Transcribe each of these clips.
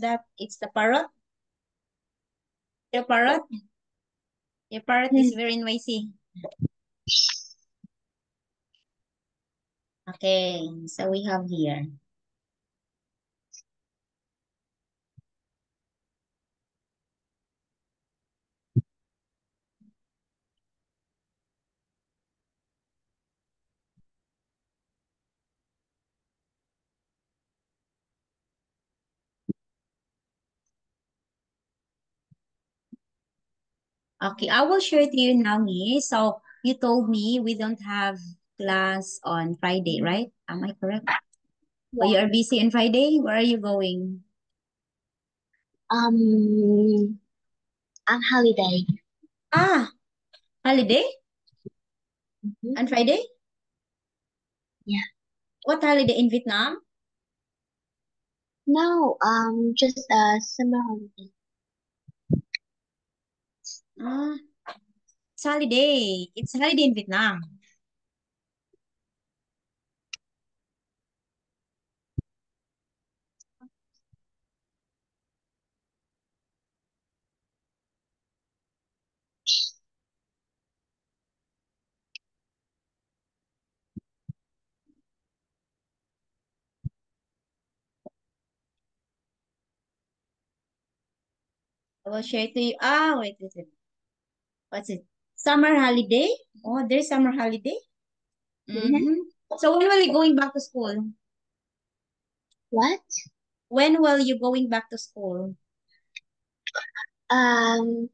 that it's the parrot? Your parrot? Your parrot is very noisy. Okay, so we have here. Okay, I will share to you now, Ni. So you told me we don't have class on Friday, right? Am I correct? Or Yeah. you are busy on Friday? Where are you going? Um, on holiday. Ah, holiday Mhm. on Friday? Yeah. What holiday in Vietnam? No, just a summer holiday. Ah, it's holiday. It's holiday in Vietnam. I will share to you. Ah, wait, wait. What's it? Summer holiday? Oh, there's summer holiday? Mm-hmm. Mm-hmm. So when will you going back to school? What? When will you going back to school? Um,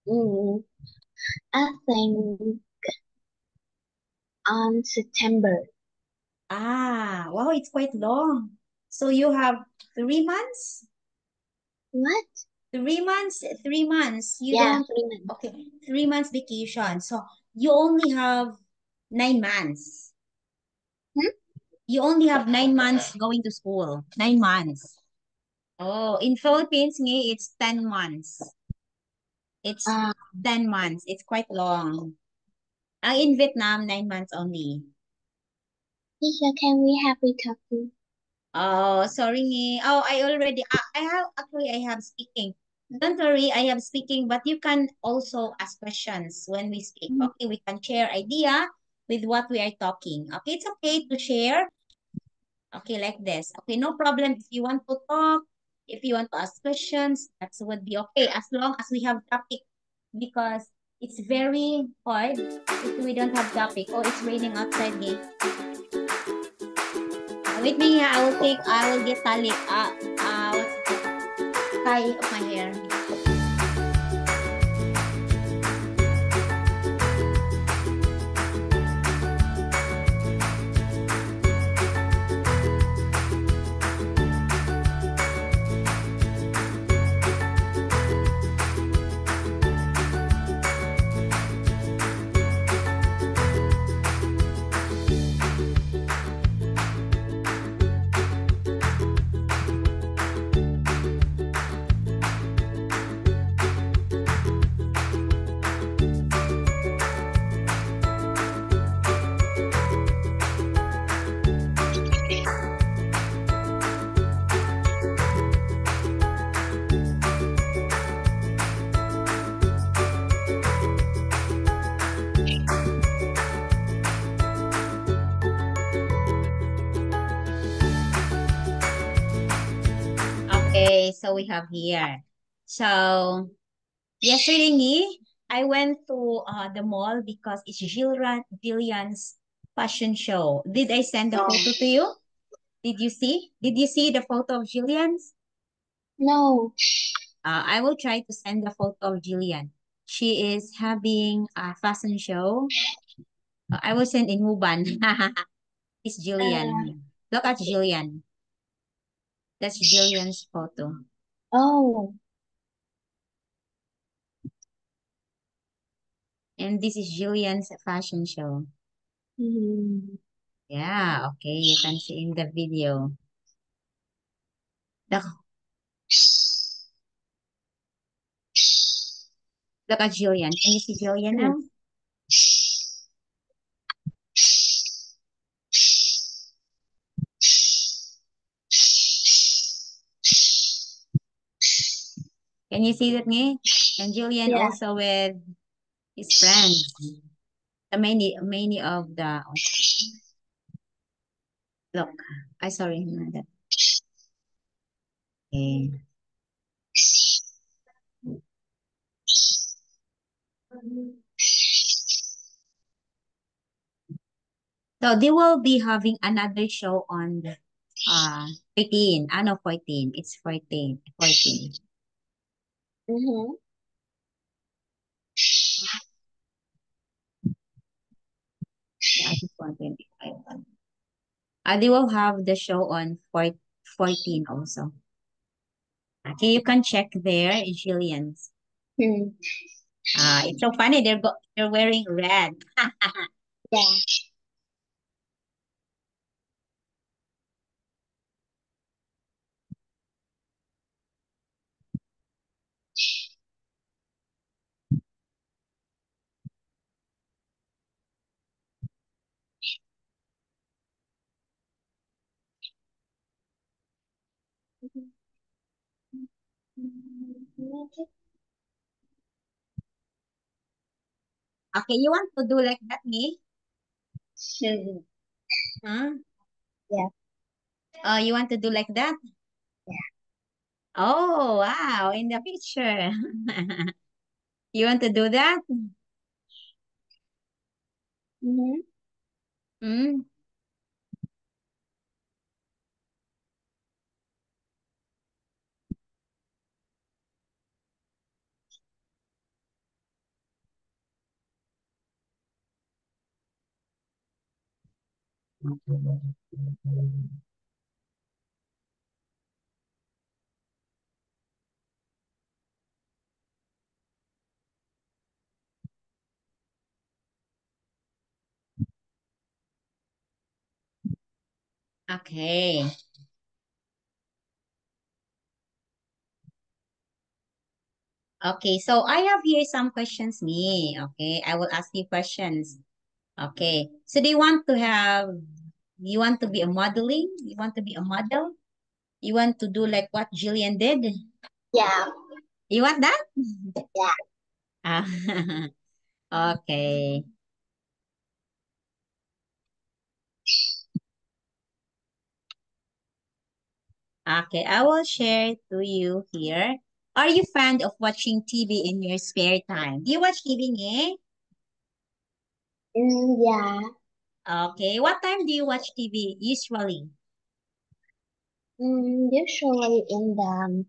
mm, I think on September. Ah, wow, it's quite long. So you have 3 months? What? 3 months? 3 months. You Yeah, don't, 3 months. okay, 3 months vacation. So you only have 9 months. Hmm? You only have 9 months going to school. 9 months. Oh, in Philippines, it's 10 months. It's Uh, 10 months. It's quite long. In Vietnam, 9 months only. Tisha, can we have we talking? Oh, sorry. Oh, I have, actually, I have speaking. Don't worry, I have speaking, but you can also ask questions when we speak. Mm. Okay, we can share idea with what we are talking. Okay, it's okay to share. Okay, like this. Okay, no problem if you want to talk, if you want to ask questions, that would be okay as long as we have topic because it's very hard if we don't have topic. Oh, it's raining outside me. Wait me here. I will get tali. What's it called? Tie of my hair. Okay, so we have here. So yesterday, I went to the mall because it's Jillian's fashion show. Did I send the photo to you? Did you see? Did you see the photo of Jillian's? No. I will try to send the photo of Jillian. She is having a fashion show. I will send in Muban. It's Uh, Jillian. Look at okay. Jillian. That's Jillian's photo. Oh. And this is Jillian's fashion show. Hmm. Yeah, okay, you can see in the video. Look, look at Jillian. Can you see Jillian now? Can you see that me? And Julian Yeah. also with his friends. The many of the look. I sorry. That. Okay. So they will be having another show on 13. No, 14. It's 14. 14. Mm-hmm. I just want 25. They will have the show on 14 also. Okay, you can check there, Jillian's. Hmm. It's so funny. They're wearing red. Yeah. Okay, you want to do like that, me? Hmm. Huh? Yeah. You want to do like that? Yeah. Oh, wow, in the picture. You want to do that? Mm-hmm. Hmm? Okay. Okay, so I have here some questions, me. Okay, I will ask you questions. Okay, so you want to be a modeling? You want to be a model? You want to do like what Jillian did? Yeah. You want that? Yeah. Ah, okay. Okay, I will share to you here. Are you fan of watching TV in your spare time? Do you watch TV, eh? Yeah. Okay, what time do you watch TV usually? Usually in the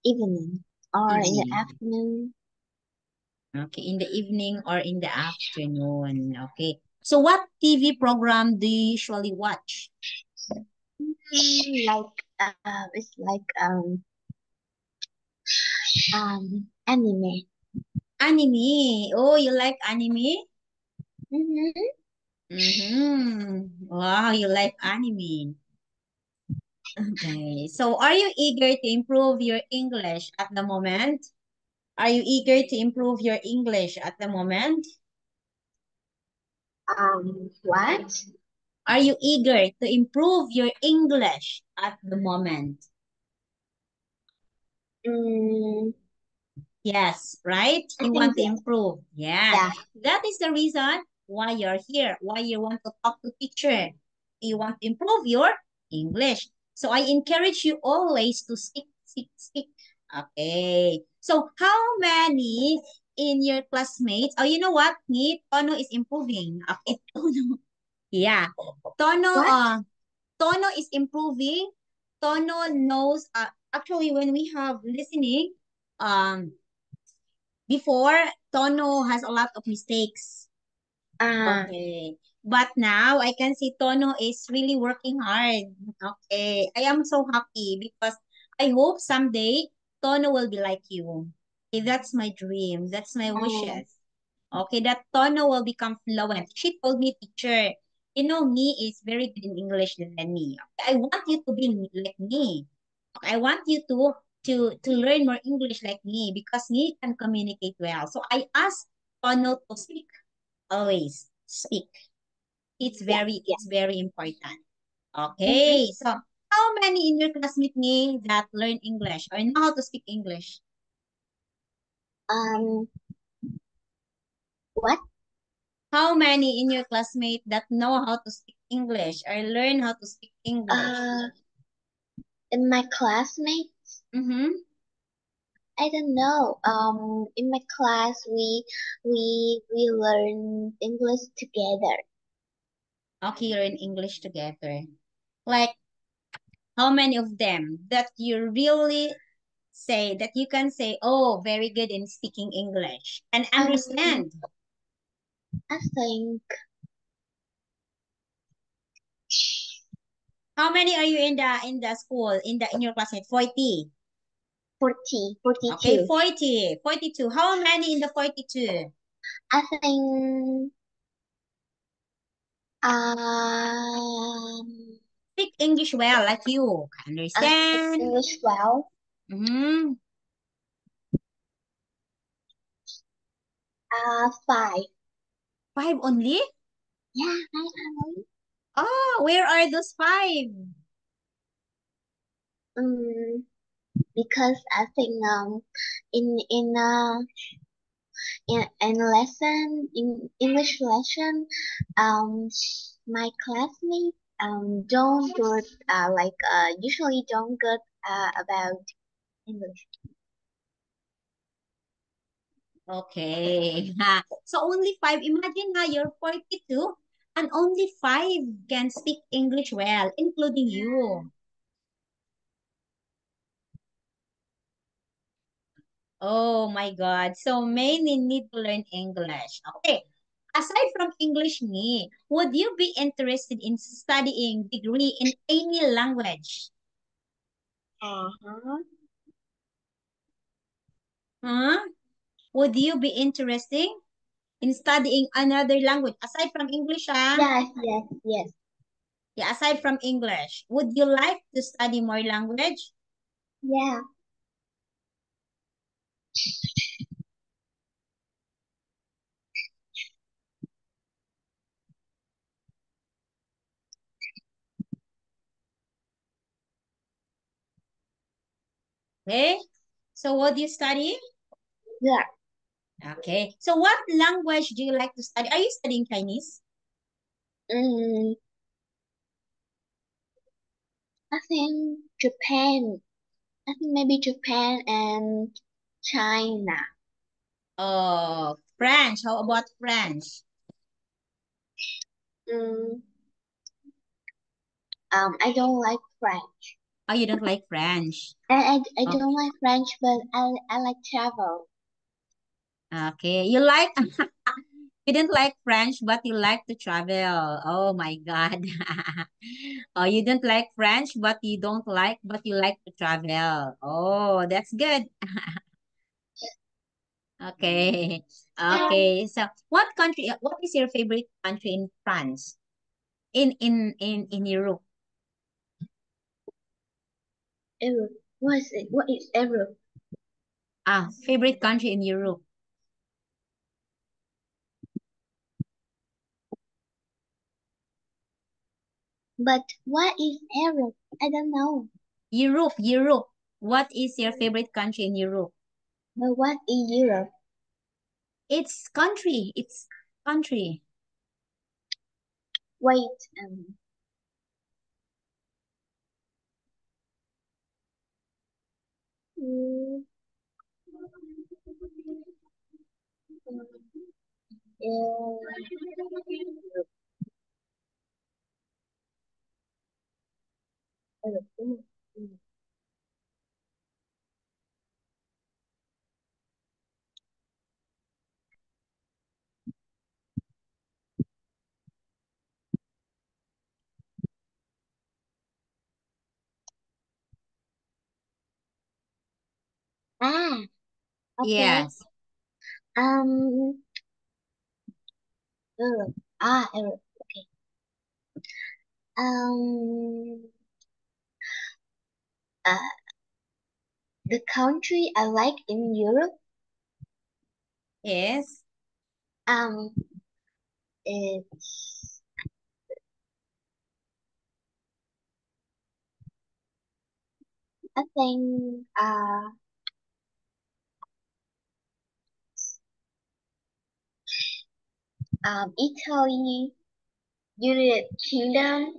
evening or in the Evening. afternoon. Okay, in the evening or in the afternoon. Okay. So what TV program do you usually watch? It's like anime. Anime. Oh, you like anime? Mm-hmm. Mm-hmm. Wow, you like anime. Okay. So are you eager to improve your English at the moment? Are you eager to improve your English at the moment? What? Are you eager to improve your English at the moment? Mm, Yes, right? I You think want to yes. improve. Yes. Yeah. That is the reason why you're here, why you want to talk to teacher. You want to improve your English. So I encourage you always to speak, speak, speak. Okay. So how many in your classmates? Oh, you know what? Ni Tono is improving. Okay, Tono. Yeah. Tono, What? Tono is improving. Tono knows, actually when we have listening, um, before, Tono has a lot of mistakes. Uh, Okay. But now I can see Tono is really working hard. Okay. I am so happy because I hope someday Tono will be like you. Okay, that's my dream. That's my uh, wishes. Okay, that Tono will become fluent. She told me, teacher, you know, me is very good in English than me. Okay, I want you to be like me. I want you to learn more English like me because me can communicate well. So I asked Tono to speak always. Speak. yeah. It's very important. Mm-hmm. Okay. So how many in your classmate me that learn English or know how to speak English? Um, what? How many in your classmates that know how to speak English or learn how to speak English? In my classmates, Mm-hmm. I don't know. In my class, we learn English together. Okay, learn English together. Like, how many of them that you really say that you can say, oh, very good in speaking English and Um, understand? I think How many are you in the school in your classmate? 40. 40, Okay, 42. 40, 42. How many in the 42? I think Speak English well, like you. I speak Understand? English well. Mm-hmm. Five. Five only? Yeah, five only. Oh, where are those five? Um, because I think in in uh in lesson in English lesson my classmates don't good usually don't good about English. Okay. Ha. So only five. Imagine na you're 42 and only five can speak English well, including you. Oh my God. So many need to learn English. Okay. Aside from English ni, would you be interested in studying degree in any language? Uh-huh. Huh? Would you be interested in studying another language aside from English, ah? Yes, yes, yes. Yeah, aside from English, would you like to study more language? Yeah. Okay. So what do you study? Yeah. Okay. So what language do you like to study? Are you studying Chinese? Mm, I think Japan. I think maybe Japan and China. Oh, French. How about French? Mm, I don't like French. Oh, you don't like French. I Oh, don't like French, but I like travel. okay. You like you didn't like French, but you like to travel. Oh my God. Oh, you don't like French, but you like to travel. Oh, that's good. Okay. Okay. So, what is your favorite country in France? In Europe. Europe. What is it? What is Europe? Ah, favorite country in Europe. But what is Europe? I don't know. Europe. What is your favorite country in Europe? But what is Europe? It's country. It's country. Wait. Mm, Europe. Ah, okay. Yes. Um, Europe. Europe. Okay. Um, uh, the country I like in Europe, Yes. um, it's I think Italy, United Kingdom,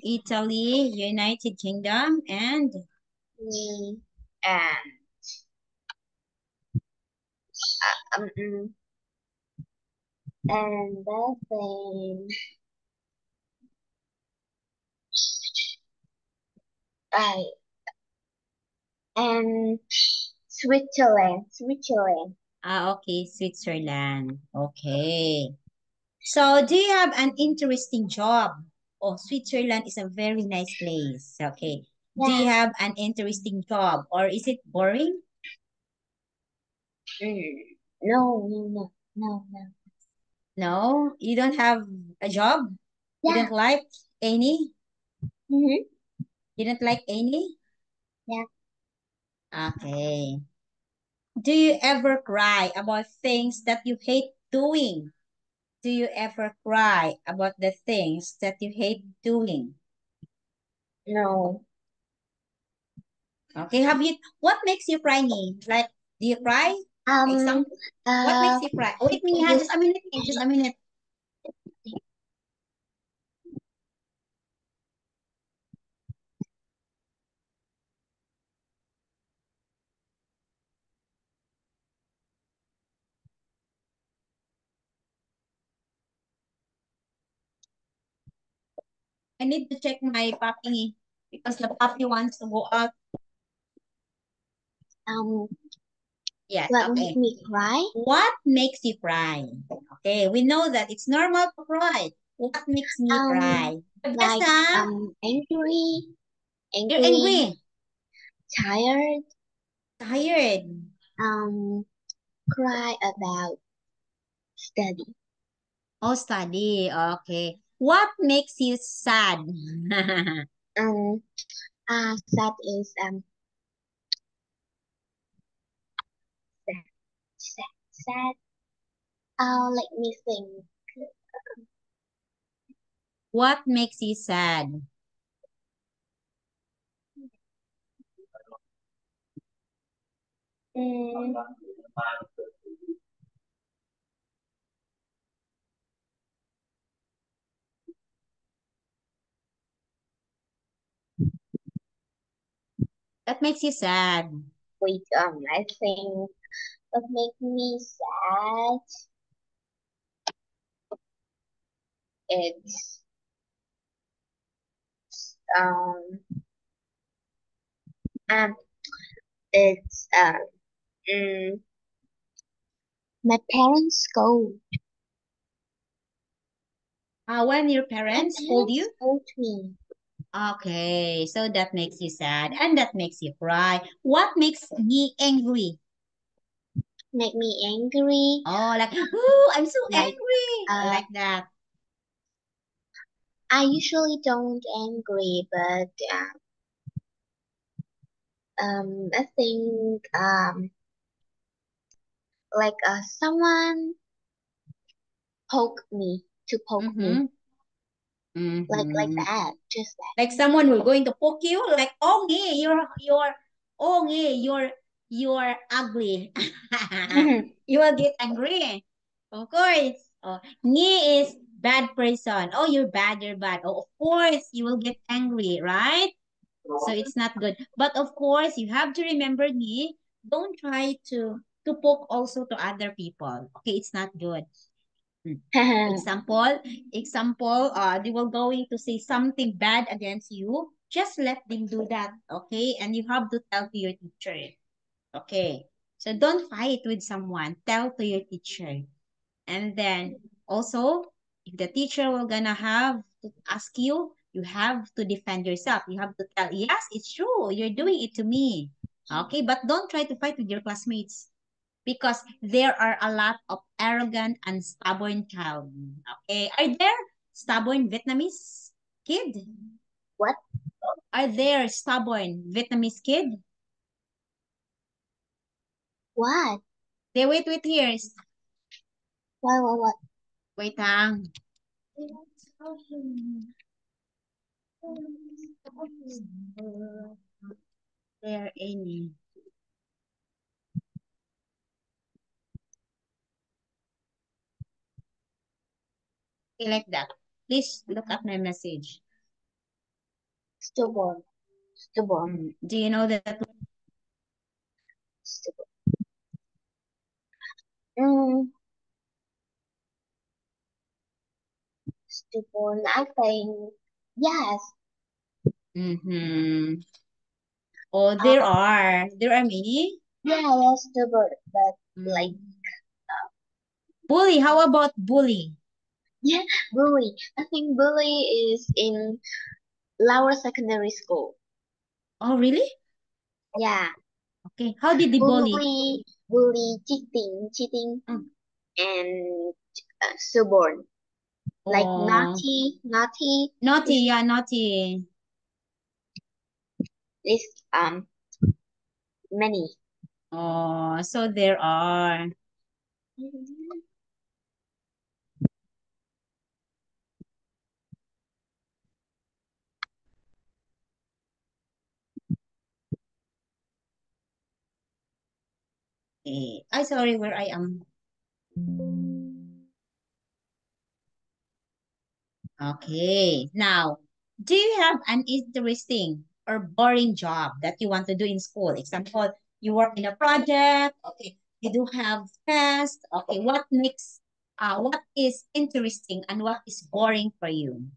Italy, United Kingdom, and mm, and uh, um, mm, and then I and Switzerland. okay, Switzerland. Okay. So, do you have an interesting job? Oh, Switzerland is a very nice place. Okay. Do Yeah. you have an interesting job or is it boring? No, no, no, no, no. No, you don't have a job? You Yeah. don't like any? Mm-hmm. You don't like any? Yeah. Okay. Do you ever cry about things that you hate doing? Do you ever cry about the things that you hate doing? No. Okay, what makes you cry, me? Like, do you cry? Um. Example, what makes Uh. you cry? Wait, me, ha, This. just a minute, just a minute. I need to check my puppy because the puppy wants to go out. Um. Yes, What make okay. me cry? What makes you cry? Okay, we know that it's normal to cry. What makes me Um. cry? The best, Like huh? angry, You're angry, angry, tired. tired. Um. Cry about study. Oh, study. Okay. What makes you sad? Um. Sad is sad, sad, sad. Let me think. What makes you sad? Mm, That makes you sad. wait. I think what makes me sad. It's um um it's mm, my parents scold. When your My parents scold parents you? scold me. Okay, so that makes you sad and that makes you cry. What makes me angry? Make me angry. Oh, like, oh, I'm so Like angry. uh, Like that. I usually don't angry, but I think like someone poke me, Mm-hmm. like Mm-hmm. that, just Like someone will going to poke you, like, oh, nee, oh, nee, you're ugly. that. You will get angry. Of course. Oh, nee is bad person. Oh, you're bad, you're bad. Oh, of course, you will get angry, right? So it's not good. But of course, you have to remember, nee, don't try to poke also to other people. Okay, it's not good. Hmm. Example, they will going to say something bad against you. Just let them do that, okay? And you have to tell to your teacher, okay? So don't fight with someone. Tell to your teacher. And then also, if the teacher will gonna have to ask you, you have to defend yourself. You have to tell, yes, it's true. You're doing it to me. Okay, but don't try to fight with your classmates because there are a lot of arrogant and stubborn child. Okay, are there stubborn Vietnamese kid? What? Are there stubborn Vietnamese kid? What? They wait here. What? Wait hang. There any. Okay, like that. Please look at my message. Stubborn. Stubborn. Do you know that? Stubborn. Mm, stubborn. I think yes. Mm-hmm. Oh, there Uh, are. There are many. yeah, yes, stubborn. But like, Mm. Bully. How about bully? yeah, bully. I think bully is in lower secondary school. Oh, really? Yeah, Okay. How did the bully? bully, cheating, Mm. and stubborn. Like Oh, naughty naughty. is Yeah, naughty. is many. Oh, so there are. Okay. I sorry where I am. Okay. Now, do you have an interesting or boring job that you want to do in school? Example, you work in a project. Okay. You do have tests. Okay. What is interesting and what is boring for you?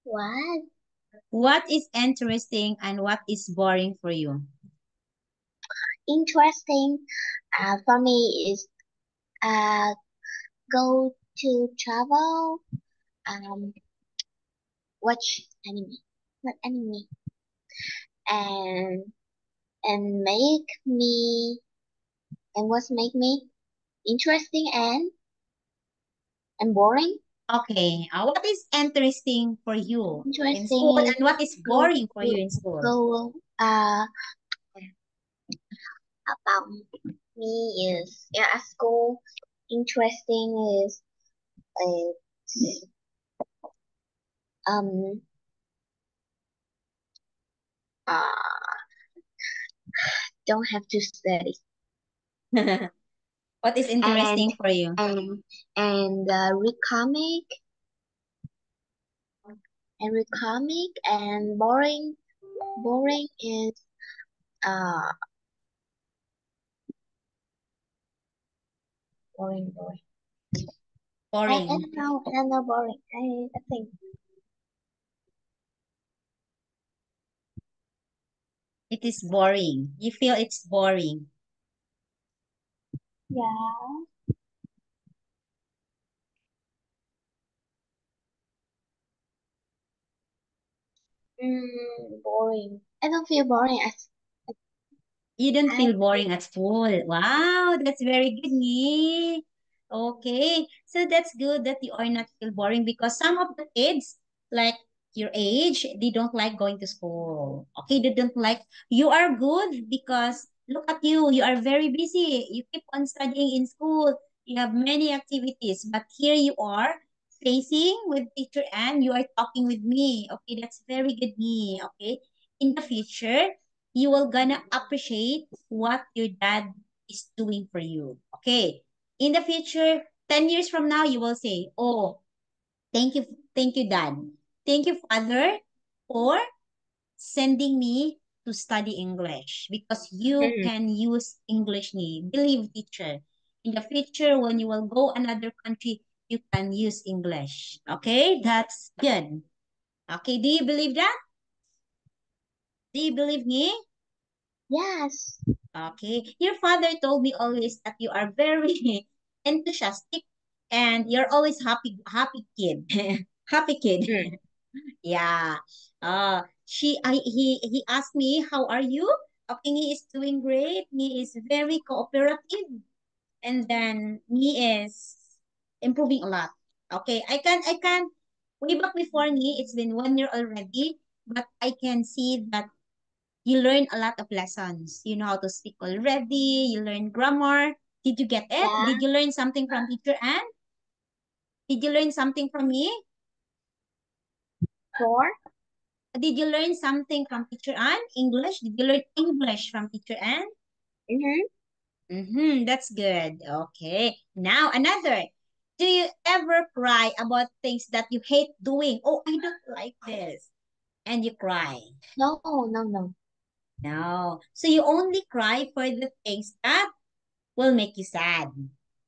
What? What is interesting and what is boring for you? Interesting for me is uh go to travel, um watch anime, not anime, and make me and what make me interesting and boring. Okay. What is interesting for you in school Interesting is and what is go boring for you in school? go about me is yeah at school. Interesting is um uh don't have to study What is and interesting for you? and read comic and boring is uh boring. I Boring. don't know boring. I think It is boring. You feel it's boring. yeah. Boring. I don't feel boring You don't I feel boring at school. Wow, that's very good, me. Okay, so that's good that you are not feel boring because some of the kids, like your age, they don't like going to school. Okay, they don't like. You are good because look at you. You are very busy. You keep on studying in school. You have many activities, but here you are facing with teacher and you are talking with me. Okay, that's very good, me. Okay, in the future you will gonna appreciate what your dad is doing for you. Okay. In the future, 10 years from now, you will say, oh, thank you, dad. Thank you, father, for sending me to study English because you mm, can use English ni. Believe teacher. In the future, when you will go another country, you can use English. Okay, that's good. Okay, do you believe that? Do you believe me? yes. Okay. Your father told me always that you are very enthusiastic and you're always happy kid. Happy kid. Mm, Yeah. He asked me, how are you? Okay, he is doing great. He is very cooperative. And then he is improving a lot. Okay. I can way back before me, it's been 1 year already, but I can see that you learn a lot of lessons. You know how to speak already. You learn grammar. Did you get it? yeah. Did you learn something from teacher Anne? Did you learn something from me? Four. Did you learn something from teacher Anne? English? Did you learn English from teacher Anne? Mm-hmm. Mm-hmm, that's good. Okay. Now another. Do you ever cry about things that you hate doing? Oh, I don't like this. And you cry. No, no, no. No. So you only cry for the things that will make you sad,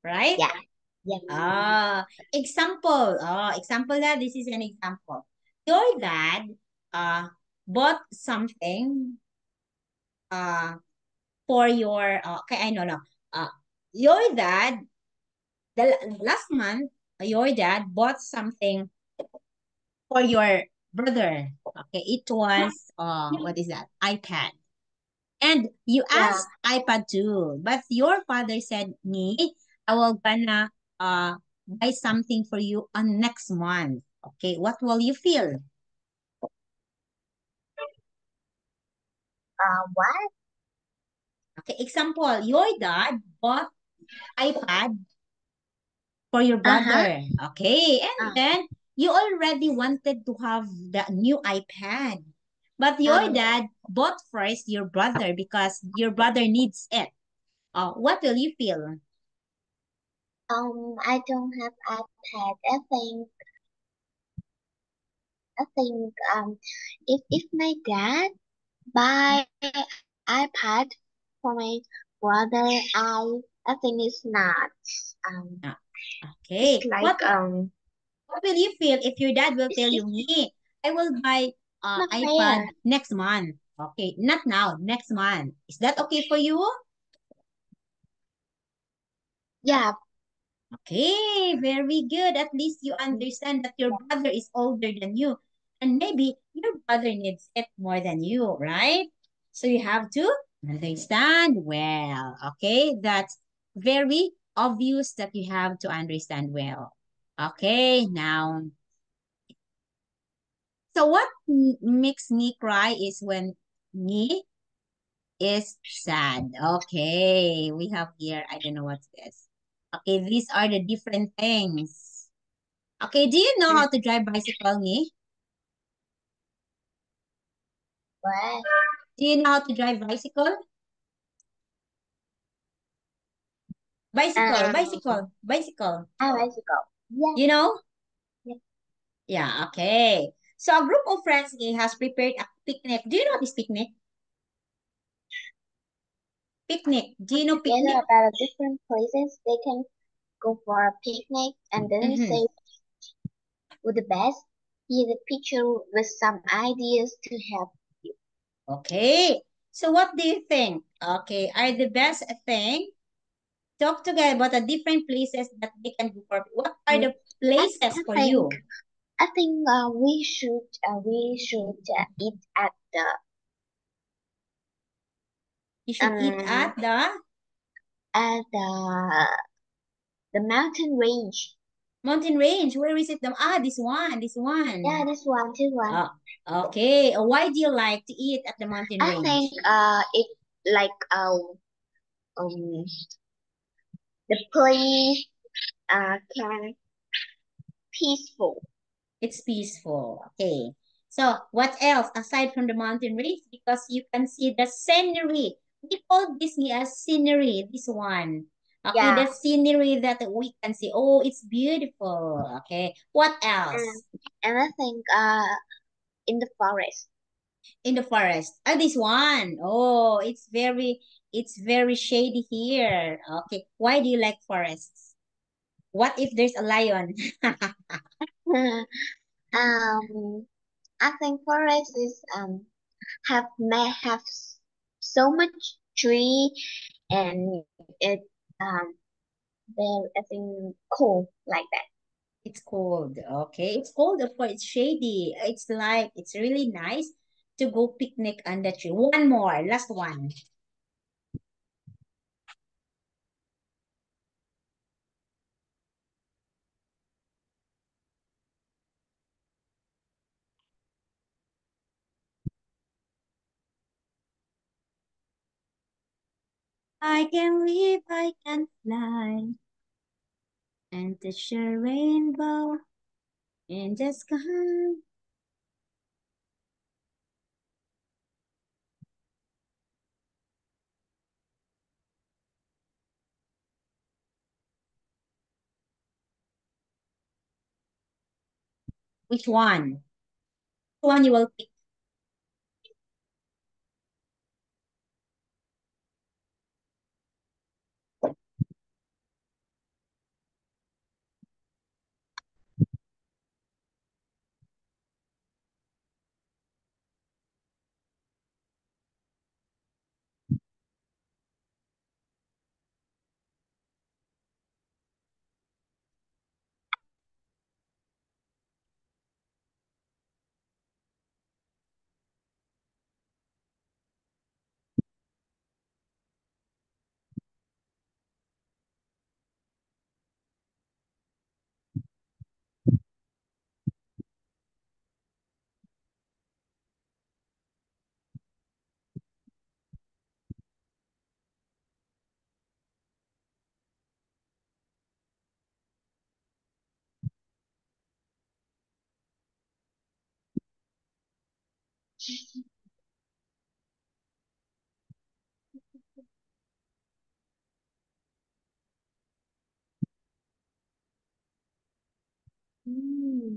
right? Yeah, yeah. Example that this is an example. Your dad bought something uh for your okay, I know no. Uh your dad last month your dad bought something for your brother. Okay, it was what is that? iPad. And you Yeah. asked iPad too, but your father said, "Me, I will gonna buy something for you on next month." Okay, what will you feel? What? Okay, example, your dad bought iPad for your Uh-huh. brother. Okay, and Uh, then you already wanted to have the new iPad, but your um, dad bought first your brother because your brother needs it. What will you feel? I don't have iPad. I think, if my dad buy iPad for my brother, I think it's not. Um, Ah, it's okay, like what will you feel if your dad will tell you, it's me, I will buy not iPad fair. next month. Okay, not now, next month. Is that okay for you? Yeah. Okay, very good. At least you understand that your brother is older than you. And maybe your brother needs it more than you, right? So you have to understand well. Okay, that's very obvious that you have to understand well. Okay, now, so what makes me cry is when me is sad. Okay, we have here, I don't know what's this. Okay, these are the different things. Okay, do you know Mm, how to drive bicycle, me? what? Do you know how to drive bicycle? Bicycle, Um, bicycle, bicycle. I like to go. Yeah. You know? Yeah. Yeah, okay. So a group of friends has prepared a picnic. Do you know this picnic? Picnic. Do you know Together picnic? about different places they can go for a picnic and then Mm-hmm. say with the best. Here's a picture with some ideas to help. Okay. So what do you think? Okay, are the best thing? Talk together about the different places that they can go for. What are Mm, the I, places I for think you? we should eat You should eat um at the mountain range. mountain range. Where is it? This one, this Yeah, one. this one. Uh, okay. Why do you like to eat at the mountain I think range? it like um the place can peaceful. It's peaceful. Okay. So what else aside from the mountain range? Because you can see the scenery. We call this as scenery, this one. Okay, Yeah. the scenery that we can see. Oh, it's beautiful. Okay. What And else? and I think in the forest. In the forest. This one. Oh, it's very shady here. Okay. Why do you like forests? What if there's a lion? um I think forest is may have so much tree and it um there I think cool like that. It's cold. Okay. It's cold, of course. It's shady. It's like, it's really nice to go picnic on the tree. One more, last one. I can live, I can fly, and touch a rainbow in the sky. Which one? Which one you will pick? Hmm.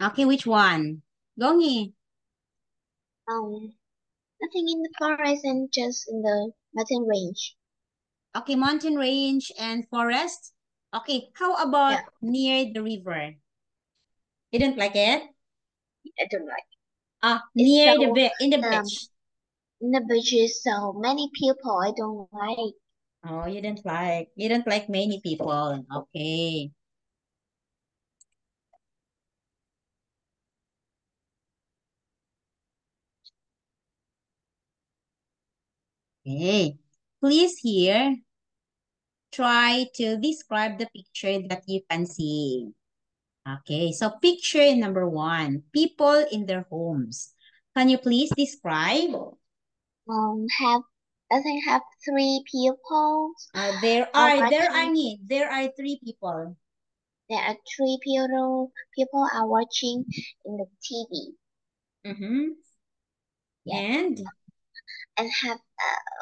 Okay, which one? Gongi. Nothing in the forest and just in the mountain range. Okay, mountain range and forest. Okay, how about Yeah, near the river? You didn't like it? I don't like. It's Near the so in the um beach. in the beaches so many people. I don't like. Oh, you didn't like many people. Okay. Okay. Please here try to describe the picture that you can see. Okay, so picture number one, people in their homes. Can you please describe? Have I think have three people are watching. There are three people. There are three people are watching in the TV. Mm-hmm. Yeah, And and have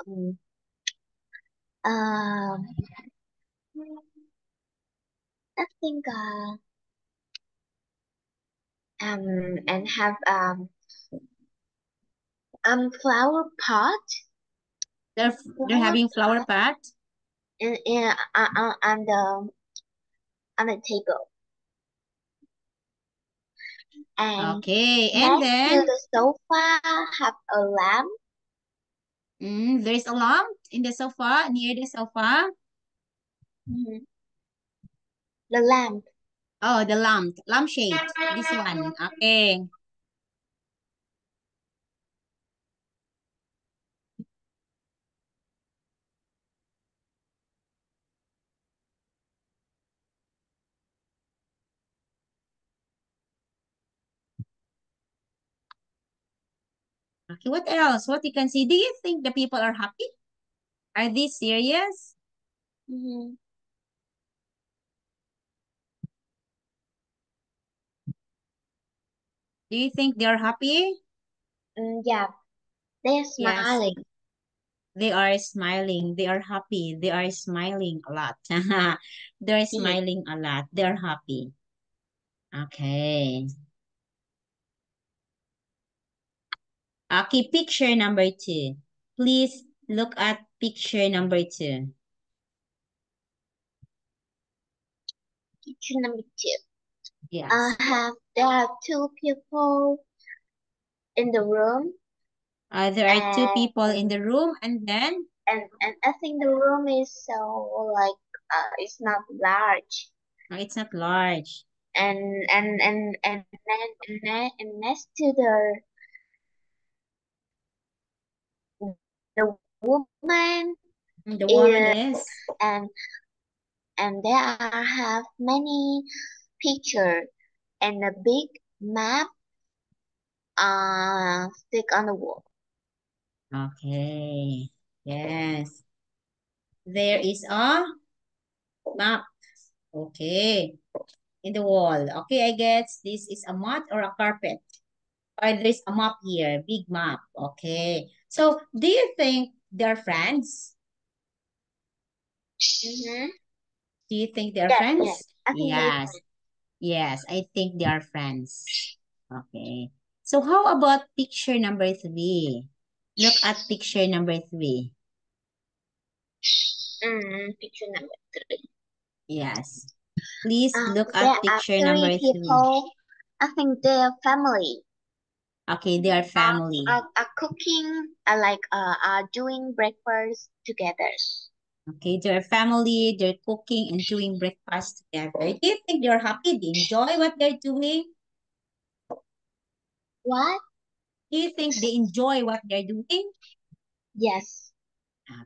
um um I think and have flower pot they're flower having flower pot pot. in on the table, and Okay, and next to then the sofa have a lamp. there's a lamp in the sofa, near the sofa. Mhm. The lamp. Oh, the lampshade. This one. Okay. Okay, what else? What you can see? Do you think the people are happy? Are they serious? Mhm. Do you think they're happy? Yeah, they're Yes, smiling. they are smiling. They are happy. They are smiling a lot. They're Mhm. smiling a lot. They're happy. Okay. Okay, picture number two. Please look at picture number 2. Picture number 2. Yes. There are two people in the room, There are two and people in the room, and then and I think the room is so like it's not large, it's not large. and next to the woman The woman is is and there have many picture and a big map stick on the wall. okay. Yes. There is a map. Okay. In the wall. Okay, I guess this is a mat or a carpet. Or there's a map here, big map. Okay. So, do you think they're friends? Mm-hmm. Do you think they're Yes, yes. friends? I think they Yes. Yes, I think they are friends. Okay. So, how about picture number 3? Look at picture number 3. picture number 3. Yes. Please look There at are picture three number 3. people. I think they're family. Okay, they are family. Are cooking, are doing breakfast together. Okay, they're family, they're cooking and doing breakfast together. Do you think they're happy? They enjoy what they're doing? What? Do you think they enjoy what they're doing? Yes.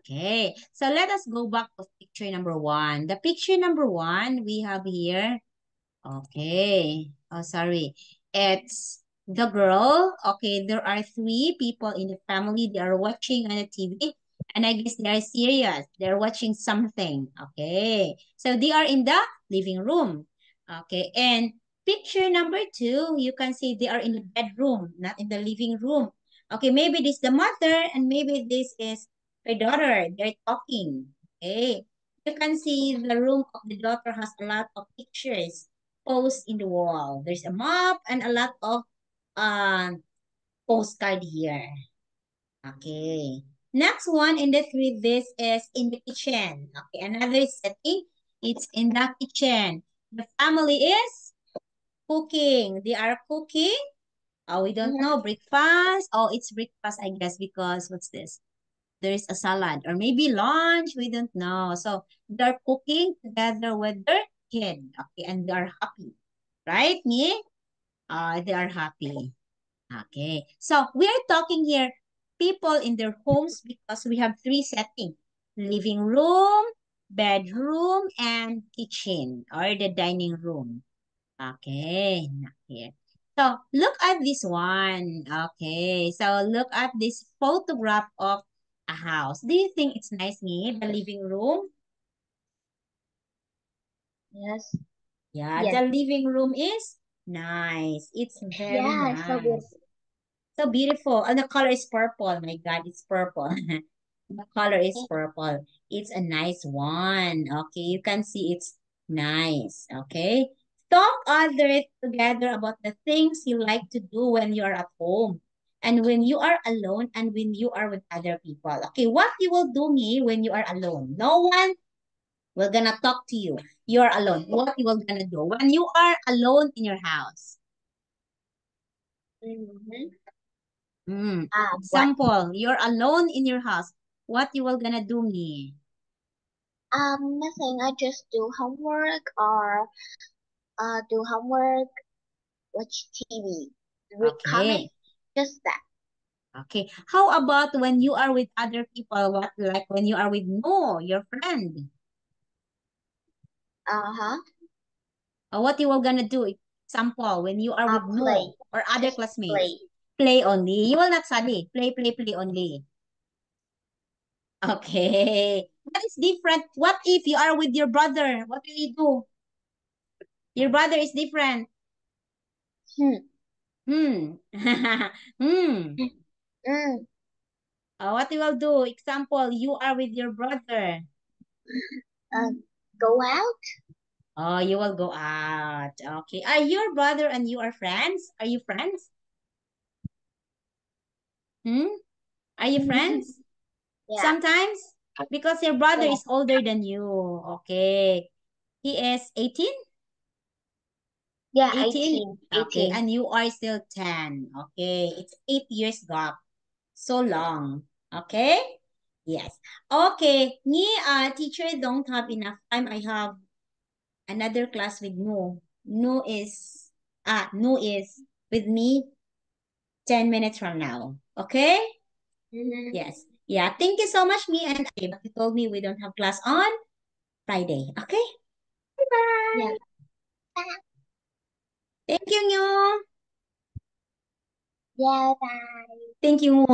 Okay, so let us go back to picture number 1. The picture number 1 we have here. Okay. Oh, sorry. It's the girl. Okay, there are 3 people in the family. They are watching on the TV. And I guess they are serious. They're watching something. Okay. So they are in the living room. Okay. And picture number 2, you can see they are in the bedroom, not in the living room. Okay, maybe this is the mother and maybe this is her daughter. They're talking. Okay. You can see the room of the daughter has a lot of pictures post in the wall. There's a map and a lot of postcard here. Okay. Next one in the 3, this is in the kitchen. Okay, another setting. It's in the kitchen. The family is cooking. They are cooking. Oh, we don't Mm-hmm. know. Breakfast. Oh, it's breakfast, I guess, because what's this? There's a salad or maybe lunch. We don't know. So they're cooking together with their kid. Okay, and they're happy. Right, me? They are happy. Okay. So we are talking here people in their homes because we have 3 settings. Living room, bedroom, and kitchen or the dining room. Okay. Not here. So look at this one. Okay. So look at this photograph of a house. Do you think it's nice, me? The living room? Yes. Yeah, Yes. the living room is nice. It's very Yeah, it's so nice. beautiful. So beautiful. And the color is purple. My God, it's purple. The color is purple. It's a nice one. Okay, you can see it's nice. Okay. Talk others together about the things you like to do when you are at home. And when you are alone and when you are with other people. Okay, what you will do me when you are alone? No one will gonna talk to you. You're alone. What you will gonna do when you are alone in your house? Mm-hmm. What? Example, you're alone in your house. What you will gonna do me? Nothing. I just do homework or do homework, watch TV, read Okay. comics, just that. Okay. How about when you are with other people? What like when you are with no, your friend? Uh-huh. What you will gonna do? Example, when you are with Play. no or other Just classmates. play. Play only. You will not study. Play, play, play only. Okay. What is different? What if you are with your brother? What will you do? Your brother is different. Hmm. Hmm. Hmm. Mm. What you will do? Example, you are with your brother. Uh, Go out? Oh, you will go out. Okay. Are your brother and you are friends? Are you friends? Hmm? Are you friends? Yeah. Sometimes? Because your brother Yeah. is older than you. Okay. He is 18? Yeah, 18? 18. Okay. 18. And you are still 10. Okay. It's 8 years gap. So long. Okay? Yes. Okay. Me, teacher don't have enough time. I have another class with No. No is with me 10 minutes from now. Okay? Mm-hmm. Yes. Yeah. Thank you so much, me and I. But you told me we don't have class on Friday. Okay? Yeah. Bye-bye. Thank you, Nyo. Yeah, bye. Thank you.